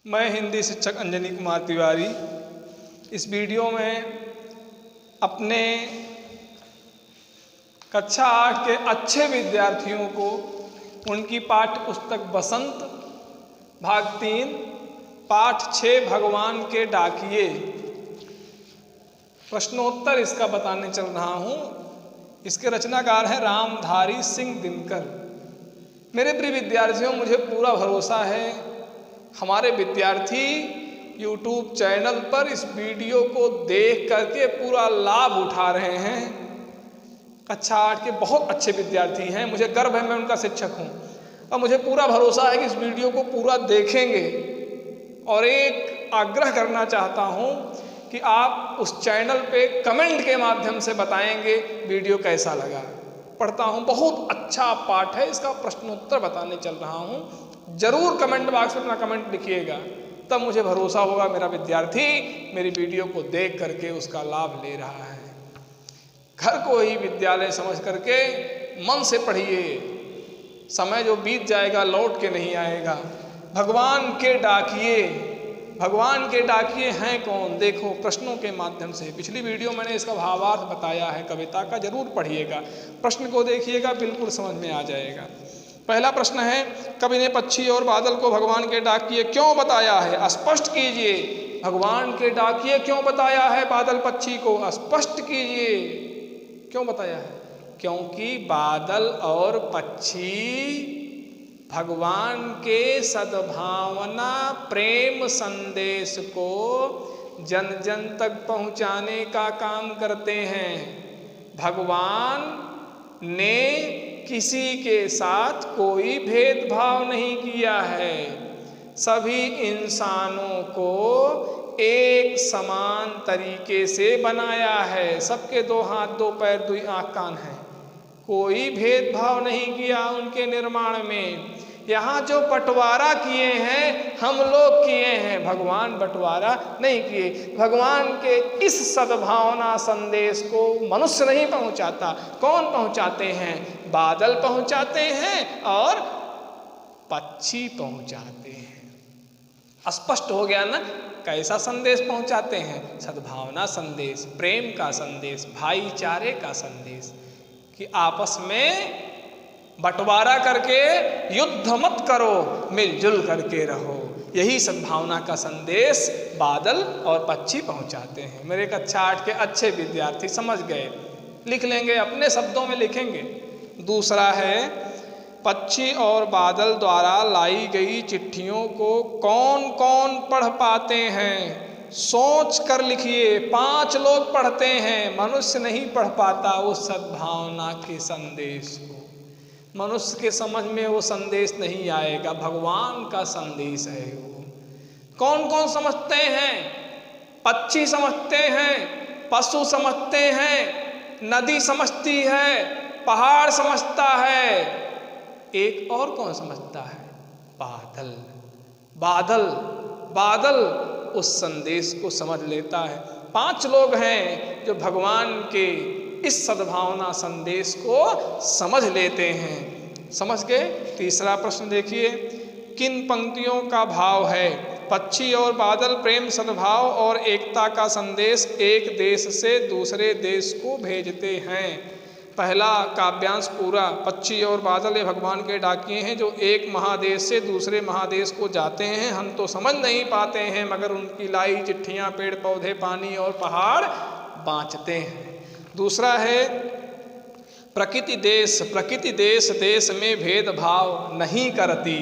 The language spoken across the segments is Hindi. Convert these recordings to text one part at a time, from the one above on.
मैं हिंदी शिक्षक अंजनी कुमार तिवारी इस वीडियो में अपने कक्षा 8 के अच्छे विद्यार्थियों को उनकी पाठ्य पुस्तक बसंत भाग 3 पाठ 6 भगवान के डाकिए प्रश्नोत्तर इसका बताने चल रहा हूँ। इसके रचनाकार हैं रामधारी सिंह दिनकर। मेरे प्रिय विद्यार्थियों, मुझे पूरा भरोसा है हमारे विद्यार्थी YouTube चैनल पर इस वीडियो को देख करके पूरा लाभ उठा रहे हैं। कक्षा 8 के बहुत अच्छे विद्यार्थी हैं, मुझे गर्व है मैं उनका शिक्षक हूँ और मुझे पूरा भरोसा है कि इस वीडियो को पूरा देखेंगे। और एक आग्रह करना चाहता हूँ कि आप उस चैनल पे कमेंट के माध्यम से बताएंगे वीडियो कैसा लगा। पढ़ता हूँ, बहुत अच्छा पाठ है, इसका प्रश्नोत्तर बताने चल रहा हूँ। जरूर कमेंट बॉक्स में अपना कमेंट लिखिएगा, तब मुझे भरोसा होगा मेरा विद्यार्थी मेरी वीडियो को देख करके उसका लाभ ले रहा है। घर को ही विद्यालय समझ करके मन से पढ़िए, समय जो बीत जाएगा लौट के नहीं आएगा। भगवान के डाकिए, भगवान के डाकिए हैं कौन? देखो प्रश्नों के माध्यम से। पिछली वीडियो मैंने इसका भावार्थ बताया है कविता का, जरूर पढ़िएगा, प्रश्न को देखिएगा, बिल्कुल समझ में आ जाएगा। पहला प्रश्न है, कवि ने पक्षी और बादल को भगवान के डाकिए क्यों बताया है? स्पष्ट कीजिए। भगवान के डाकिए क्यों बताया है बादल पक्षी को? स्पष्ट कीजिए क्यों बताया है? क्योंकि बादल और पक्षी भगवान के सद्भावना प्रेम संदेश को जन जन तक पहुंचाने का काम करते हैं। भगवान ने किसी के साथ कोई भेदभाव नहीं किया है, सभी इंसानों को एक समान तरीके से बनाया है। सबके 2 हाथ 2 पैर 2 आँख कान हैं, कोई भेदभाव नहीं किया उनके निर्माण में। यहाँ जो बंटवारा किए हैं हम लोग किए हैं, भगवान बंटवारा नहीं किए। भगवान के इस सद्भावना संदेश को मनुष्य नहीं पहुँचाता। कौन पहुँचाते हैं? बादल पहुँचाते हैं और पक्षी पहुँचाते हैं। स्पष्ट हो गया ना कैसा संदेश पहुँचाते हैं? सद्भावना संदेश, प्रेम का संदेश, भाईचारे का संदेश कि आपस में बंटवारा करके युद्ध मत करो, मिलजुल करके रहो। यही सद्भावना का संदेश बादल और पक्षी पहुंचाते हैं। मेरे कक्षा 8 के अच्छे विद्यार्थी समझ गए, लिख लेंगे, अपने शब्दों में लिखेंगे। दूसरा है, पक्षी और बादल द्वारा लाई गई चिट्ठियों को कौन कौन पढ़ पाते हैं? सोच कर लिखिए। 5 लोग पढ़ते हैं, मनुष्य नहीं पढ़ पाता उस सद्भावना के संदेश को। मनुष्य के समझ में वो संदेश नहीं आएगा, भगवान का संदेश है वो। कौन कौन समझते हैं? पक्षी समझते हैं, पशु समझते हैं, नदी समझती है, पहाड़ समझता है, एक और कौन समझता है? बादल। बादल बादल उस संदेश को समझ लेता है। 5 लोग हैं जो भगवान के इस सद्भावना संदेश को समझ लेते हैं। समझ गए? तीसरा प्रश्न देखिए, किन पंक्तियों का भाव है? पक्षी और बादल प्रेम, सद्भाव और एकता का संदेश एक देश से दूसरे देश को भेजते हैं। पहला काव्यांश पूरा, पक्षी और बादल ये भगवान के डाकिए हैं जो एक महादेश से दूसरे महादेश को जाते हैं। हम तो समझ नहीं पाते हैं मगर उनकी लाई चिट्ठियाँ पेड़ पौधे पानी और पहाड़ बाँचते हैं। दूसरा है, प्रकृति देश देश में भेदभाव नहीं करती।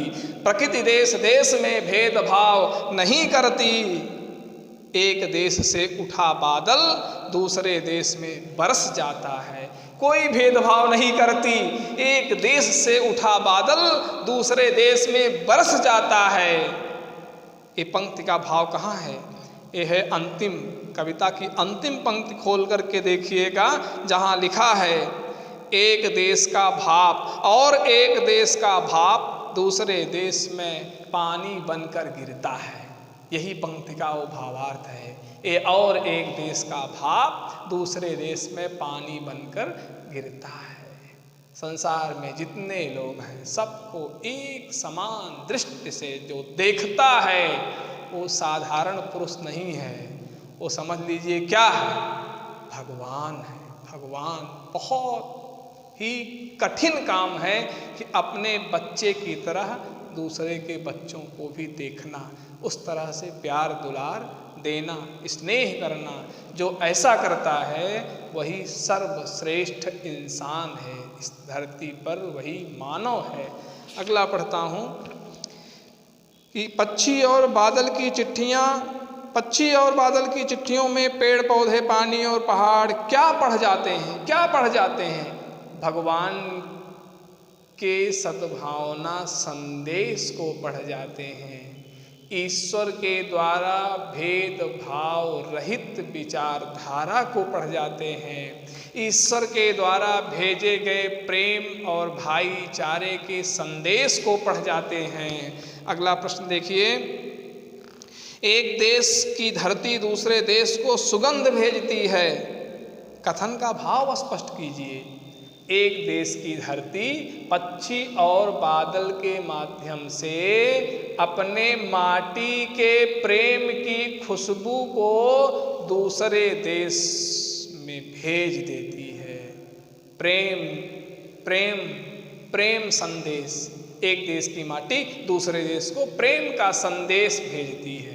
प्रकृति देश देश में भेदभाव नहीं करती। एक देश से उठा बादल दूसरे देश में बरस जाता है, कोई भेदभाव नहीं करती। एक देश से उठा बादल दूसरे देश में बरस जाता है। ये पंक्ति का भाव कहाँ है? ये है अंतिम, कविता की अंतिम पंक्ति खोल करके देखिएगा, जहाँ लिखा है, एक देश का भाप और एक देश का भाप दूसरे देश में पानी बनकर गिरता है। यही पंक्ति का वो भावार्थ है। ये और एक देश का भाप दूसरे देश में पानी बनकर गिरता है। संसार में जितने लोग हैं सबको एक समान दृष्टि से जो देखता है वो साधारण पुरुष नहीं है, वो समझ लीजिए क्या है, भगवान है। भगवान बहुत ही कठिन काम है कि अपने बच्चे की तरह दूसरे के बच्चों को भी देखना, उस तरह से प्यार दुलार देना, स्नेह करना। जो ऐसा करता है वही सर्वश्रेष्ठ इंसान है, इस धरती पर वही मानव है। अगला पढ़ता हूँ कि पक्षी और बादल की चिट्ठियाँ, पक्षी और बादल की चिट्ठियों में पेड़ पौधे, पानी और पहाड़ क्या पढ़ जाते हैं, क्या पढ़ जाते हैं? भगवान के सद्भावना संदेश को पढ़ जाते हैं। ईश्वर के द्वारा भेदभाव रहित विचारधारा को पढ़ जाते हैं। ईश्वर के द्वारा भेजे गए प्रेम और भाईचारे के संदेश को पढ़ जाते हैं। अगला प्रश्न देखिए, एक देश की धरती दूसरे देश को सुगंध भेजती है, कथन का भाव स्पष्ट कीजिए। एक देश की धरती पक्षी और बादल के माध्यम से अपने माटी के प्रेम की खुशबू को दूसरे देश में भेज देती है। प्रेम प्रेम प्रेम संदेश, एक देश की माटी दूसरे देश को प्रेम का संदेश भेजती है,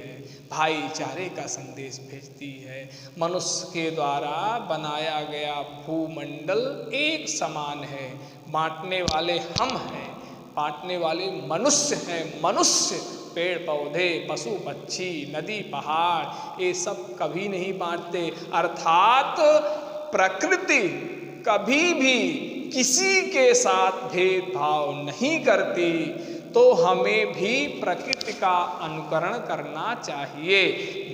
भाईचारे का संदेश भेजती है। मनुष्य के द्वारा बनाया गया भूमंडल एक समान है, बांटने वाले हम हैं, बांटने वाले मनुष्य हैं। मनुष्य पेड़ पौधे, पशु पक्षी, नदी पहाड़, ये सब कभी नहीं बांटते। अर्थात प्रकृति कभी भी किसी के साथ भेदभाव नहीं करती। तो हमें भी प्रकृति का अनुकरण करना चाहिए।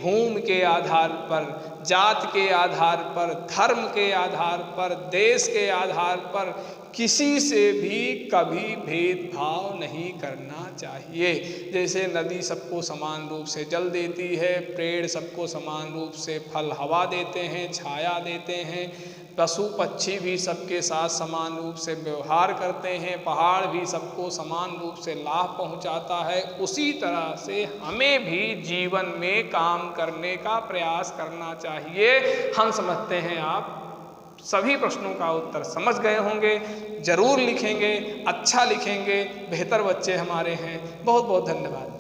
भूमि के आधार पर, जात के आधार पर, धर्म के आधार पर, देश के आधार पर किसी से भी कभी भेदभाव नहीं करना चाहिए। जैसे नदी सबको समान रूप से जल देती है, पेड़ सबको समान रूप से फल हवा देते हैं, छाया देते हैं, पशु पक्षी भी सबके साथ समान रूप से व्यवहार करते हैं, पहाड़ भी सबको समान रूप से लाभ पहुंचाता है, उसी तरह से हमें भी जीवन में काम करने का प्रयास करना चाहिए। हम समझते हैं आप सभी प्रश्नों का उत्तर समझ गए होंगे, जरूर लिखेंगे, अच्छा लिखेंगे, बेहतर बच्चे हमारे हैं। बहुत बहुत धन्यवाद।